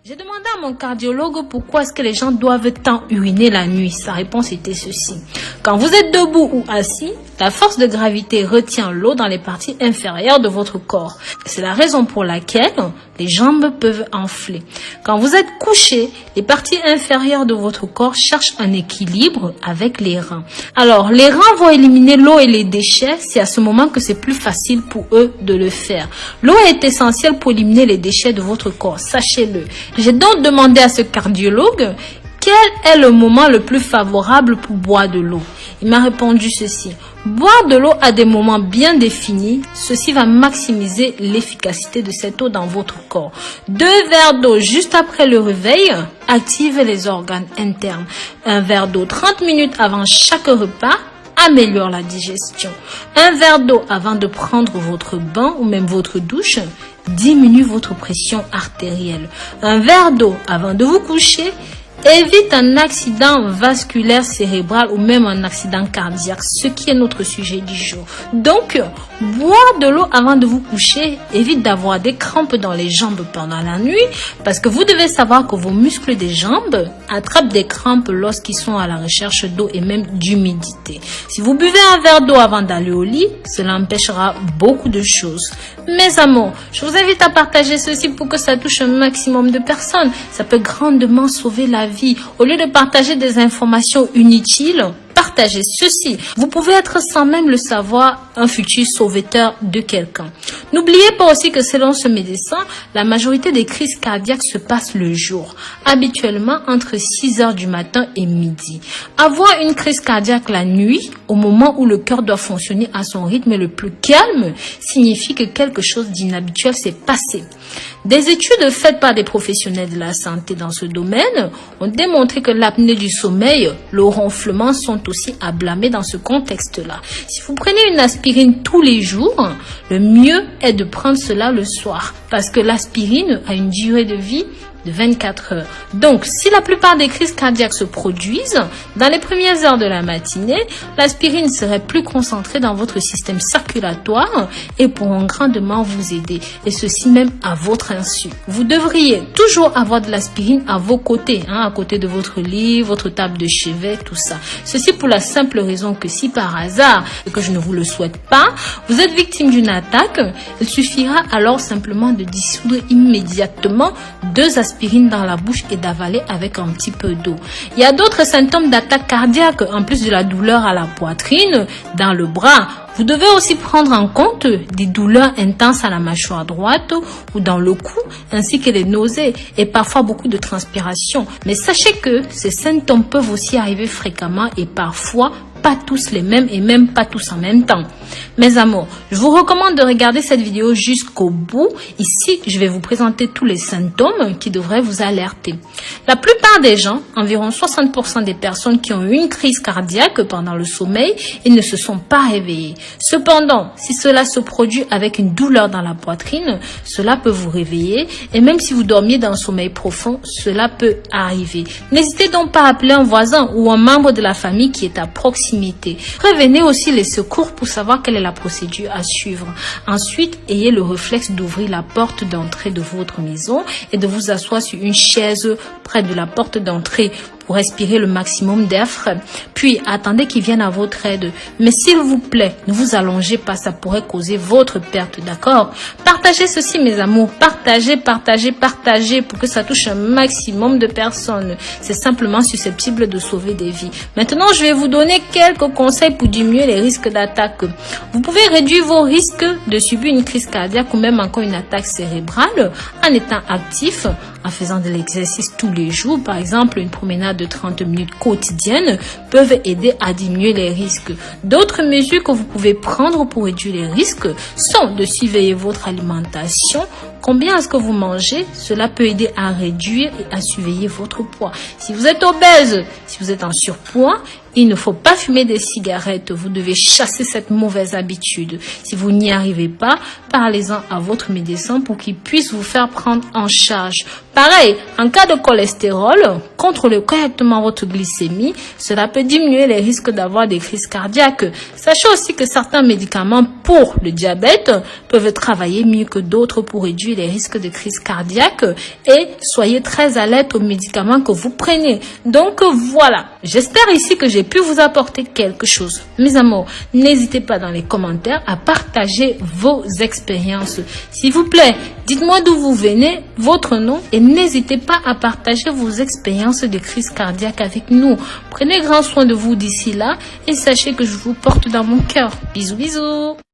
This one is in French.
J'ai demandé à mon cardiologue pourquoi est-ce que les gens doivent tant uriner la nuit. Sa réponse était ceci. Quand vous êtes debout ou assis, la force de gravité retient l'eau dans les parties inférieures de votre corps. C'est la raison pour laquelle les jambes peuvent enfler. Quand vous êtes couché, les parties inférieures de votre corps cherchent un équilibre avec les reins. Alors, les reins vont éliminer l'eau et les déchets. C'est à ce moment que c'est plus facile pour eux de le faire. L'eau est essentielle pour éliminer les déchets de votre corps, sachez-le. J'ai donc demandé à ce cardiologue quel est le moment le plus favorable pour boire de l'eau. Il m'a répondu ceci. Boire de l'eau à des moments bien définis, ceci va maximiser l'efficacité de cette eau dans votre corps. 2 verres d'eau juste après le réveil active les organes internes. Un verre d'eau 30 minutes avant chaque repas améliore la digestion. Un verre d'eau avant de prendre votre bain ou même votre douche diminue votre pression artérielle. Un verre d'eau avant de vous coucher évite un accident vasculaire cérébral ou même un accident cardiaque, ce qui est notre sujet du jour. Donc, boire de l'eau avant de vous coucher évite d'avoir des crampes dans les jambes pendant la nuit, parce que vous devez savoir que vos muscles des jambes attrapent des crampes lorsqu'ils sont à la recherche d'eau et même d'humidité. Si vous buvez un verre d'eau avant d'aller au lit, cela empêchera beaucoup de choses. Mes amours, je vous invite à partager ceci pour que ça touche un maximum de personnes. Ça peut grandement sauver la vie. Au lieu de partager des informations inutiles, partagez ceci. Vous pouvez être sans même le savoir un futur sauveteur de quelqu'un. N'oubliez pas aussi que selon ce médecin, la majorité des crises cardiaques se passent le jour, habituellement entre 6 heures du matin et midi. Avoir une crise cardiaque la nuit, au moment où le cœur doit fonctionner à son rythme le plus calme, signifie que quelque chose d'inhabituel s'est passé. Des études faites par des professionnels de la santé dans ce domaine ont démontré que l'apnée du sommeil, le ronflement sont aussi à blâmer dans ce contexte-là. Si vous prenez une aspirine tous les jours, le mieux est de prendre cela le soir parce que l'aspirine a une durée de vie de 24 heures. Donc, si la plupart des crises cardiaques se produisent dans les premières heures de la matinée, l'aspirine serait plus concentrée dans votre système circulatoire et pourront grandement vous aider, et ceci même à votre insu. Vous devriez toujours avoir de l'aspirine à vos côtés, à côté de votre lit, votre table de chevet, tout ça. Ceci pour la simple raison que si par hasard, et que je ne vous le souhaite pas, vous êtes victime d'une attaque, il suffira alors simplement de dissoudre immédiatement 2 aspirines dans la bouche et d'avaler avec un petit peu d'eau. Il y a d'autres symptômes d'attaque cardiaque, en plus de la douleur à la poitrine, dans le bras. Vous devez aussi prendre en compte des douleurs intenses à la mâchoire droite ou dans le cou, ainsi que les nausées et parfois beaucoup de transpiration. Mais sachez que ces symptômes peuvent aussi arriver fréquemment et parfois pas tous les mêmes et même pas tous en même temps. Mes amours, je vous recommande de regarder cette vidéo jusqu'au bout. Ici, je vais vous présenter tous les symptômes qui devraient vous alerter. La plupart des gens, environ 60% des personnes qui ont eu une crise cardiaque pendant le sommeil, ils ne se sont pas réveillés. Cependant, si cela se produit avec une douleur dans la poitrine, cela peut vous réveiller et même si vous dormiez dans un sommeil profond, cela peut arriver. N'hésitez donc pas à appeler un voisin ou un membre de la famille qui est à proximité. Prévenez aussi les secours pour savoir quelle est la procédure à suivre. Ensuite, ayez le réflexe d'ouvrir la porte d'entrée de votre maison et de vous asseoir sur une chaise près de la porte d'entrée pour respirer le maximum d'air frais. Puis, attendez qu'ils viennent à votre aide. Mais s'il vous plaît, ne vous allongez pas, ça pourrait causer votre perte, d'accord? Partagez ceci, mes amours. Partagez pour que ça touche un maximum de personnes. C'est simplement susceptible de sauver des vies. Maintenant, je vais vous donner quelques conseils pour diminuer les risques d'attaque. Vous pouvez réduire vos risques de subir une crise cardiaque ou même encore une attaque cérébrale en étant actif, en faisant de l'exercice tous les jours. Par exemple, une promenade de 30 minutes quotidiennes peuvent aider à diminuer les risques. D'autres mesures que vous pouvez prendre pour réduire les risques sont de surveiller votre alimentation. Combien est-ce que vous mangez? Cela peut aider à réduire et à surveiller votre poids. Si vous êtes obèse, si vous êtes en surpoids, il ne faut pas fumer des cigarettes. Vous devez chasser cette mauvaise habitude. Si vous n'y arrivez pas, parlez-en à votre médecin pour qu'il puisse vous faire prendre en charge. Pareil, en cas de cholestérol, contrôlez correctement votre glycémie. Cela peut diminuer les risques d'avoir des crises cardiaques. Sachez aussi que certains médicaments pour le diabète peuvent travailler mieux que d'autres pour réduire les risques de crise cardiaque. Et soyez très alerte aux médicaments que vous prenez. Donc voilà, j'espère ici que j'ai pu vous apporter quelque chose. Mes amours, n'hésitez pas dans les commentaires à partager vos expériences. S'il vous plaît, dites-moi d'où vous venez, votre nom, et n'hésitez pas à partager vos expériences de crise cardiaque avec nous. Prenez grand soin de vous d'ici là et sachez que je vous porte dans mon cœur. Bisous, bisous.